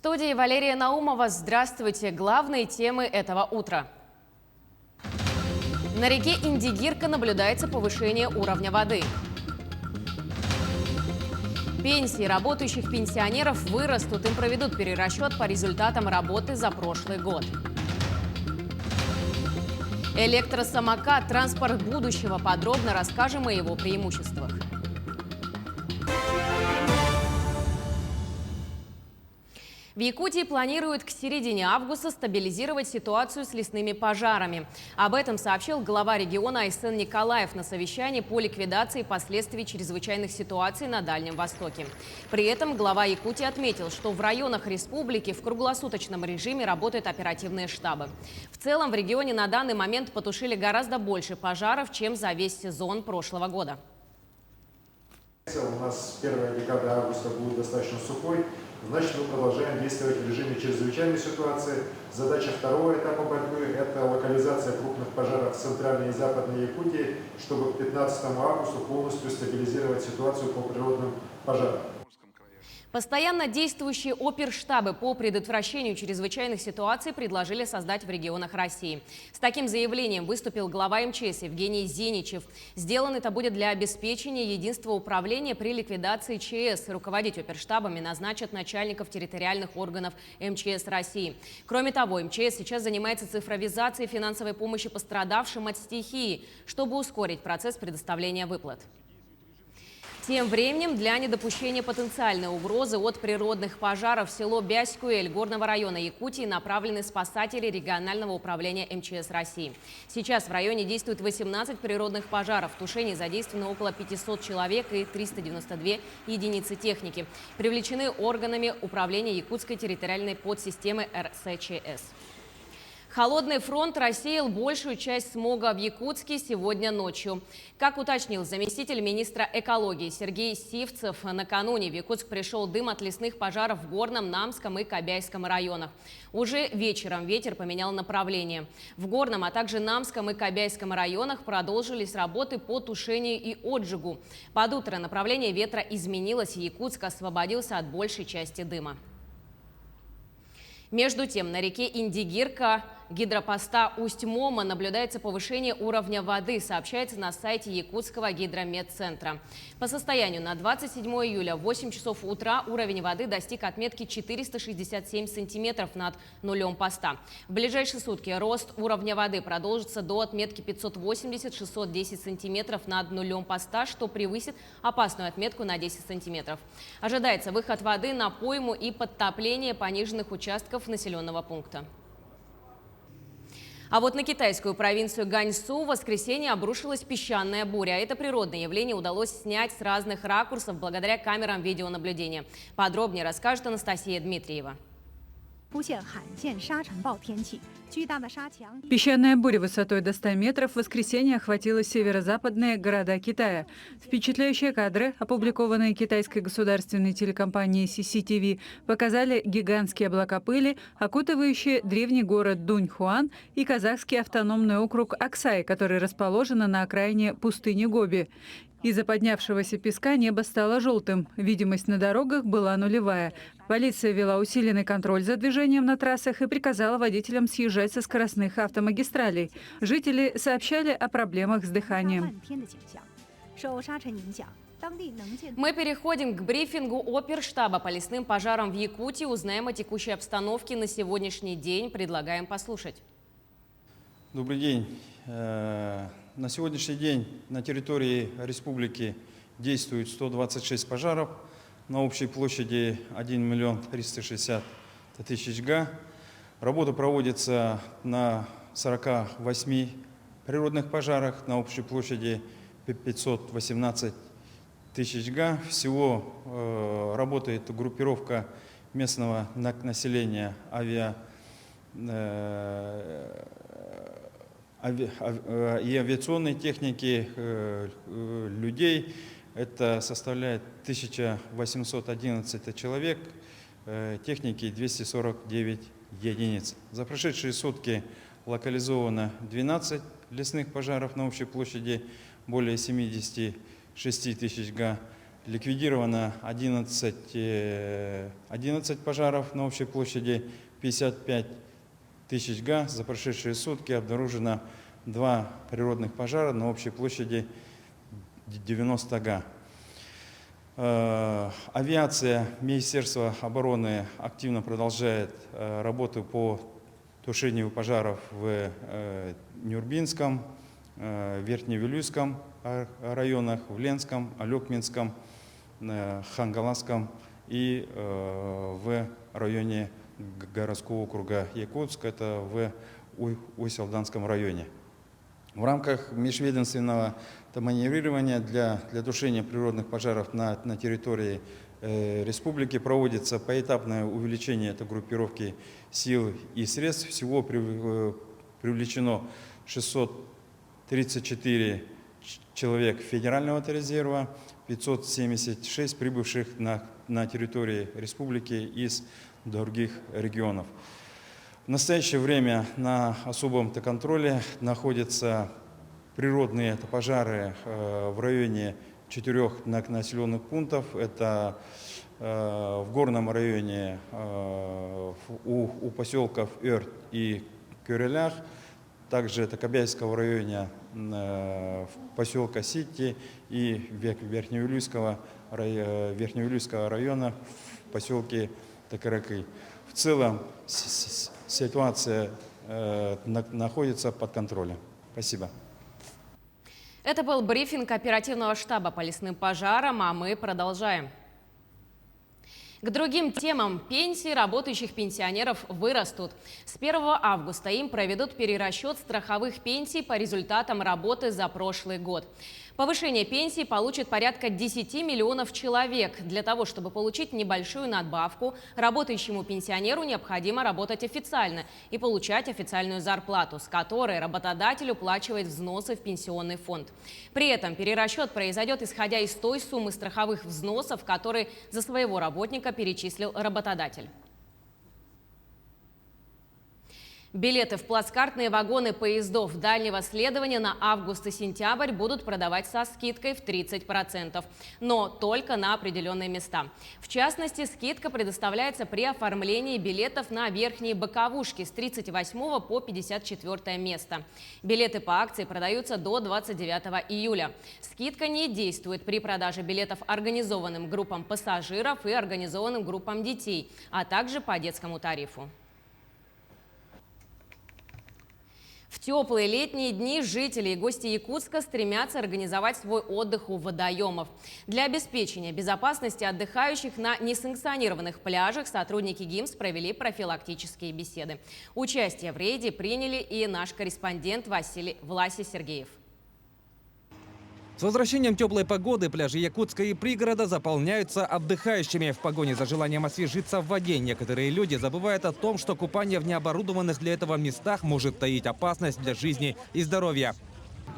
студии Валерия Наумова. Здравствуйте. Главные темы этого утра. На реке Индигирка наблюдается повышение уровня воды. Пенсии работающих пенсионеров вырастут, им проведут перерасчет по результатам работы за прошлый год. Электросамокат – транспорт будущего. Подробно расскажем о его преимуществах. В Якутии планируют к середине августа стабилизировать ситуацию с лесными пожарами. Об этом сообщил глава региона Айсен Николаев на совещании по ликвидации последствий чрезвычайных ситуаций на Дальнем Востоке. При этом глава Якутии отметил, что в районах республики в круглосуточном режиме работают оперативные штабы. В целом в регионе на данный момент потушили гораздо больше пожаров, чем за весь сезон прошлого года. У нас первая декада августа будет достаточно сухой. Значит, мы продолжаем действовать в режиме чрезвычайной ситуации. Задача второго этапа борьбы – это локализация крупных пожаров в центральной и западной Якутии, чтобы к 15 августа полностью стабилизировать ситуацию по природным пожарам. Постоянно действующие оперштабы по предотвращению чрезвычайных ситуаций предложили создать в регионах России. С таким заявлением выступил глава МЧС Евгений Зеничев. Сделано это будет для обеспечения единства управления при ликвидации ЧС. Руководить оперштабами назначат начальников территориальных органов МЧС России. Кроме того, МЧС сейчас занимается цифровизацией финансовой помощи пострадавшим от стихии, чтобы ускорить процесс предоставления выплат. Тем временем для недопущения потенциальной угрозы от природных пожаров в село Бяськуэль Горного района Якутии направлены спасатели регионального управления МЧС России. Сейчас в районе действует 18 природных пожаров. В тушении задействовано около 500 человек и 392 единицы техники. Привлечены органами управления Якутской территориальной подсистемы РСЧС. Холодный фронт рассеял большую часть смога в Якутске сегодня ночью. Как уточнил заместитель министра экологии Сергей Сивцев, накануне в Якутск пришел дым от лесных пожаров в Горном, Намском и Кобяйском районах. Уже вечером ветер поменял направление. В Горном, а также Намском и Кобяйском районах продолжились работы по тушению и отжигу. Под утро направление ветра изменилось, и Якутск освободился от большей части дыма. Между тем, на реке Индигирка гидропоста Усть-Мома наблюдается повышение уровня воды, сообщается на сайте Якутского гидрометцентра. По состоянию на 27 июля в 8 часов утра уровень воды достиг отметки 467 сантиметров над нулем поста. В ближайшие сутки рост уровня воды продолжится до отметки 580-610 сантиметров над нулем поста, что превысит опасную отметку на 10 сантиметров. Ожидается выход воды на пойму и подтопление пониженных участков населенного пункта. А вот на китайскую провинцию Ганьсу в воскресенье обрушилась песчаная буря. Это природное явление удалось снять с разных ракурсов благодаря камерам видеонаблюдения. Подробнее расскажет Анастасия Дмитриева. Песчаная буря высотой до 100 метров в воскресенье охватила северо-западные города Китая. Впечатляющие кадры, опубликованные китайской государственной телекомпанией CCTV, показали гигантские облака пыли, окутывающие древний город Дуньхуан и казахский автономный округ Аксай, который расположен на окраине пустыни Гоби. Из-за поднявшегося песка небо стало желтым. Видимость на дорогах была нулевая. Полиция вела усиленный контроль за движением на трассах и приказала водителям съезжать со скоростных автомагистралей. Жители сообщали о проблемах с дыханием. Мы переходим к брифингу оперштаба по лесным пожарам в Якутии. Узнаем о текущей обстановке на сегодняшний день. Предлагаем послушать. Добрый день. На сегодняшний день на территории республики действует 126 пожаров на общей площади 1 миллион 360 тысяч га. Работа проводится на 48 природных пожарах на общей площади 518 тысяч га. Всего работает группировка местного населения и авиационной техники, людей. Это составляет 1811 человек, техники 249 единиц. За прошедшие сутки локализовано 12 лесных пожаров на общей площади более 76 тысяч га. ликвидировано 11 пожаров на общей площади 55 тысяч га. За прошедшие сутки обнаружено 2 природных пожара на общей площади 90 га. Авиация Министерства обороны активно продолжает работу по тушению пожаров в Нюрбинском, Верхневилюйском районах, в Ленском, Алекминском, Хангаласском и в районе городского округа Якутск, это в Усть-Алданском районе. В рамках межведомственного маневрирования для тушения природных пожаров на территории республики проводится поэтапное увеличение этой группировки сил и средств. Всего привлечено 634 человек федерального резерва, 576 прибывших на территории республики из других регионов. В настоящее время на особом контроле находятся природные пожары в районе 4 населенных пунктов. Это в горном районе у поселков Эрт и Кюрелях, также это Кобяйского района в поселка Сити и Верхневилюйского района в поселке Такаракы. В целом ситуация находится под контролем. Спасибо. Это был брифинг оперативного штаба по лесным пожарам, а мы продолжаем. К другим темам. Пенсии работающих пенсионеров вырастут. С 1 августа им проведут перерасчет страховых пенсий по результатам работы за прошлый год. Повышение пенсии получит порядка 10 миллионов человек. Для того, чтобы получить небольшую надбавку, работающему пенсионеру необходимо работать официально и получать официальную зарплату, с которой работодатель уплачивает взносы в пенсионный фонд. При этом перерасчет произойдет, исходя из той суммы страховых взносов, которые за своего работника перечислил работодатель. Билеты в плацкартные вагоны поездов дальнего следования на август и сентябрь будут продавать со скидкой в 30%, но только на определенные места. В частности, скидка предоставляется при оформлении билетов на верхние боковушки с 38 по 54 место. Билеты по акции продаются до 29 июля. Скидка не действует при продаже билетов организованным группам пассажиров и организованным группам детей, а также по детскому тарифу. В теплые летние дни жители и гости Якутска стремятся организовать свой отдых у водоемов. Для обеспечения безопасности отдыхающих на несанкционированных пляжах сотрудники ГИМС провели профилактические беседы. Участие в рейде приняли и наш корреспондент Власий Сергеев. С возвращением теплой погоды пляжи Якутска и пригорода заполняются отдыхающими. В погоне за желанием освежиться в воде некоторые люди забывают о том, что купание в необорудованных для этого местах может таить опасность для жизни и здоровья.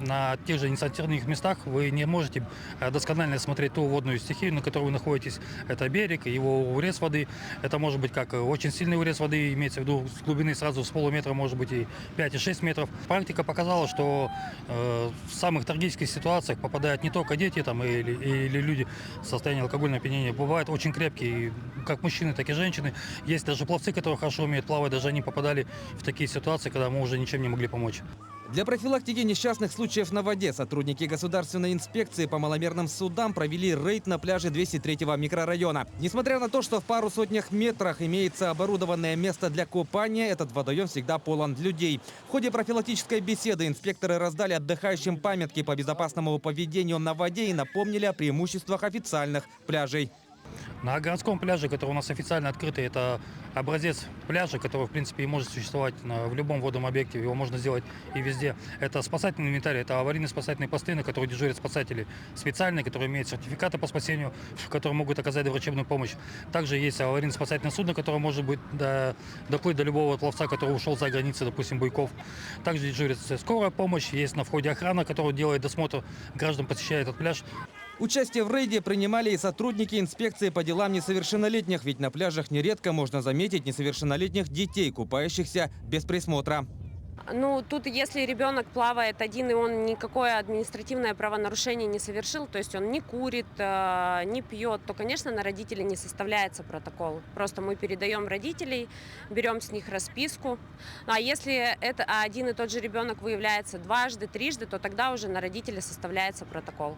На тех же несанкционированных местах вы не можете досконально смотреть ту водную стихию, на которой вы находитесь. Это берег, его урез воды. Это может быть как очень сильный урез воды, имеется в виду с глубины сразу с полуметра, может быть и 5, и 6 метров. Практика показала, что в самых трагических ситуациях попадают не только дети или люди в состоянии алкогольного опьянения. Бывают очень крепкие, как мужчины, так и женщины. Есть даже пловцы, которые хорошо умеют плавать, даже они попадали в такие ситуации, когда мы уже ничем не могли помочь. Для профилактики несчастных случаев на воде сотрудники Государственной инспекции по маломерным судам провели рейд на пляже 203-го микрорайона. Несмотря на то, что в пару сотнях метрах имеется оборудованное место для купания, этот водоем всегда полон людей. В ходе профилактической беседы инспекторы раздали отдыхающим памятки по безопасному поведению на воде и напомнили о преимуществах официальных пляжей. На городском пляже, который у нас официально открытый, это образец пляжа, который, в принципе, и может существовать в любом водном объекте. Его можно сделать и везде. Это спасательный инвентарь, это аварийно-спасательные посты, на которые дежурят спасатели специальные, которые имеют сертификаты по спасению, которые могут оказать врачебную помощь. Также есть аварийно-спасательное судно, которое может быть доплыть до любого пловца, который ушел за границы, допустим, Буйков. Также дежурит скорая помощь, есть на входе охрана, которая делает досмотр граждан, посещая этот пляж. Участие в рейде принимали и сотрудники инспекции по делам несовершеннолетних, ведь на пляжах нередко можно заметить несовершеннолетних детей, купающихся без присмотра. Ну, тут если ребенок плавает один, и он никакое административное правонарушение не совершил, то есть он не курит, не пьет, то, конечно, на родителей не составляется протокол. Просто мы передаем родителей, берем с них расписку. А если это один и тот же ребенок выявляется дважды, трижды, то тогда уже на родителей составляется протокол.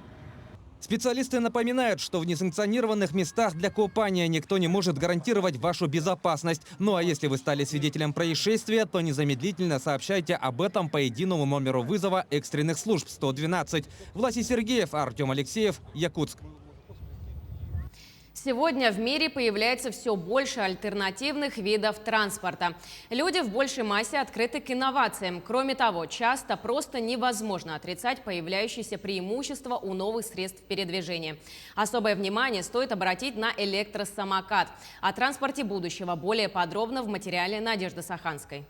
Специалисты напоминают, что в несанкционированных местах для купания никто не может гарантировать вашу безопасность. Ну а если вы стали свидетелем происшествия, то незамедлительно сообщайте об этом по единому номеру вызова экстренных служб 112. Власий Сергеев, Артем Алексеев, Якутск. Сегодня в мире появляется все больше альтернативных видов транспорта. Люди в большей массе открыты к инновациям. Кроме того, часто просто невозможно отрицать появляющиеся преимущества у новых средств передвижения. Особое внимание стоит обратить на электросамокат. О транспорте будущего более подробно в материале Надежды Саханской.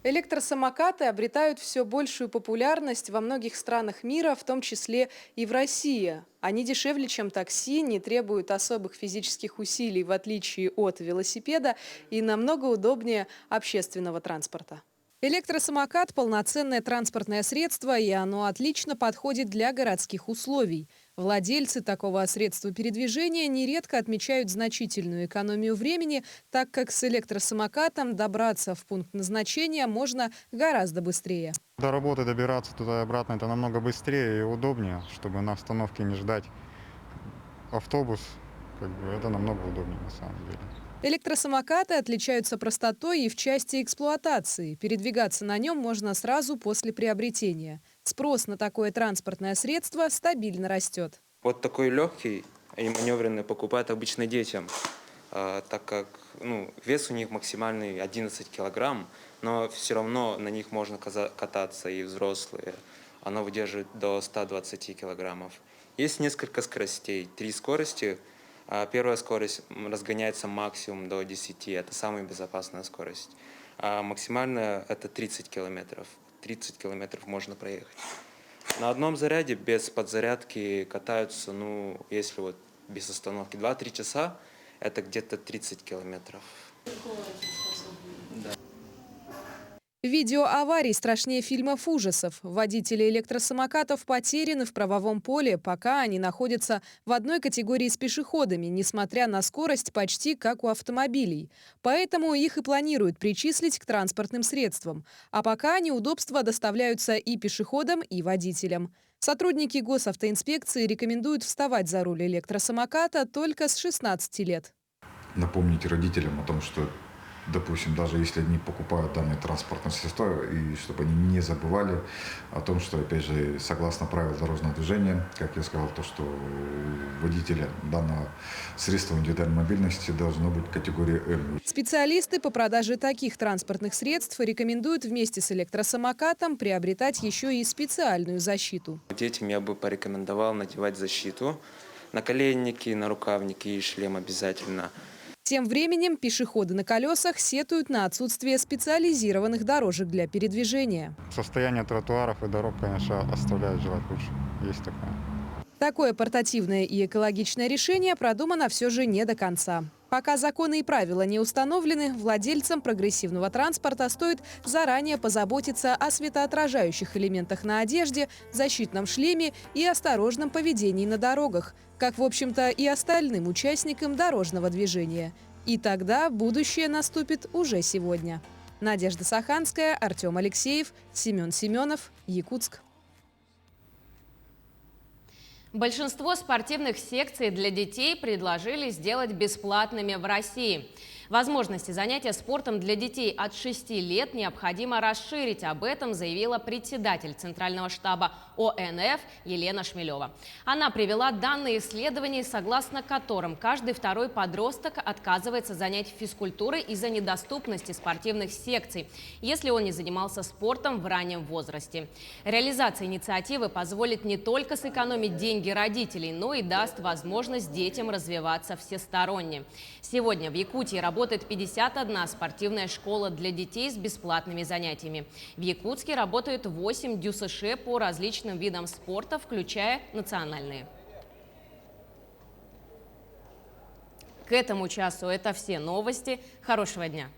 Электросамокаты обретают все большую популярность во многих странах мира, в том числе и в России. Они дешевле, чем такси, не требуют особых физических усилий, в отличие от велосипеда, и намного удобнее общественного транспорта. Электросамокат – полноценное транспортное средство, и оно отлично подходит для городских условий. Владельцы такого средства передвижения нередко отмечают значительную экономию времени, так как с электросамокатом добраться в пункт назначения можно гораздо быстрее. До работы добираться туда и обратно это намного быстрее и удобнее, чтобы на остановке не ждать автобус. Это намного удобнее на самом деле. Электросамокаты отличаются простотой и в части эксплуатации. Передвигаться на нем можно сразу после приобретения. Спрос на такое транспортное средство стабильно растет. Вот такой легкий и маневренный покупают обычно детям, так как вес у них максимальный 11 килограмм, но все равно на них можно кататься и взрослые. Оно выдерживает до 120 килограммов. Есть несколько скоростей, 3 скорости. Первая скорость разгоняется максимум до 10, это самая безопасная скорость. А максимальная это 30 километров. 30 километров можно проехать. На одном заряде без подзарядки катаются, если без остановки 2-3 часа, это где-то 30 километров. Видео аварий страшнее фильмов ужасов. Водители электросамокатов потеряны в правовом поле, пока они находятся в одной категории с пешеходами, несмотря на скорость почти как у автомобилей. Поэтому их и планируют причислить к транспортным средствам. А пока неудобства доставляются и пешеходам, и водителям. Сотрудники госавтоинспекции рекомендуют вставать за руль электросамоката только с 16 лет. Напомните родителям о том, что, допустим, даже если они покупают данное транспортное средство, и чтобы они не забывали о том, что, опять же, согласно правилам дорожного движения, как я сказал, то, что у водителя данного средства индивидуальной мобильности должно быть категория М. Специалисты по продаже таких транспортных средств рекомендуют вместе с электросамокатом приобретать еще и специальную защиту. Детям я бы порекомендовал надевать защиту, наколенники, нарукавники и шлем обязательно. Тем временем пешеходы на колесах сетуют на отсутствие специализированных дорожек для передвижения. Состояние тротуаров и дорог, конечно, оставляет желать лучше. Есть такое. Такое портативное и экологичное решение продумано все же не до конца. Пока законы и правила не установлены, владельцам прогрессивного транспорта стоит заранее позаботиться о светоотражающих элементах на одежде, защитном шлеме и осторожном поведении на дорогах, как, в общем-то, и остальным участникам дорожного движения. И тогда будущее наступит уже сегодня. Надежда Саханская, Артем Алексеев, Семен Семенов, Якутск. Большинство спортивных секций для детей предложили сделать бесплатными в России. Возможности занятия спортом для детей от 6 лет необходимо расширить. Об этом заявила председатель Центрального штаба ОНФ Елена Шмелева. Она привела данные исследований, согласно которым каждый второй подросток отказывается занять физкультурой из-за недоступности спортивных секций, если он не занимался спортом в раннем возрасте. Реализация инициативы позволит не только сэкономить деньги родителей, но и даст возможность детям развиваться всесторонне. Сегодня в Якутии работает 51 спортивная школа для детей с бесплатными занятиями. В Якутске работают 8 ДЮСШ по различным видам спорта, включая национальные. К этому часу это все новости. Хорошего дня!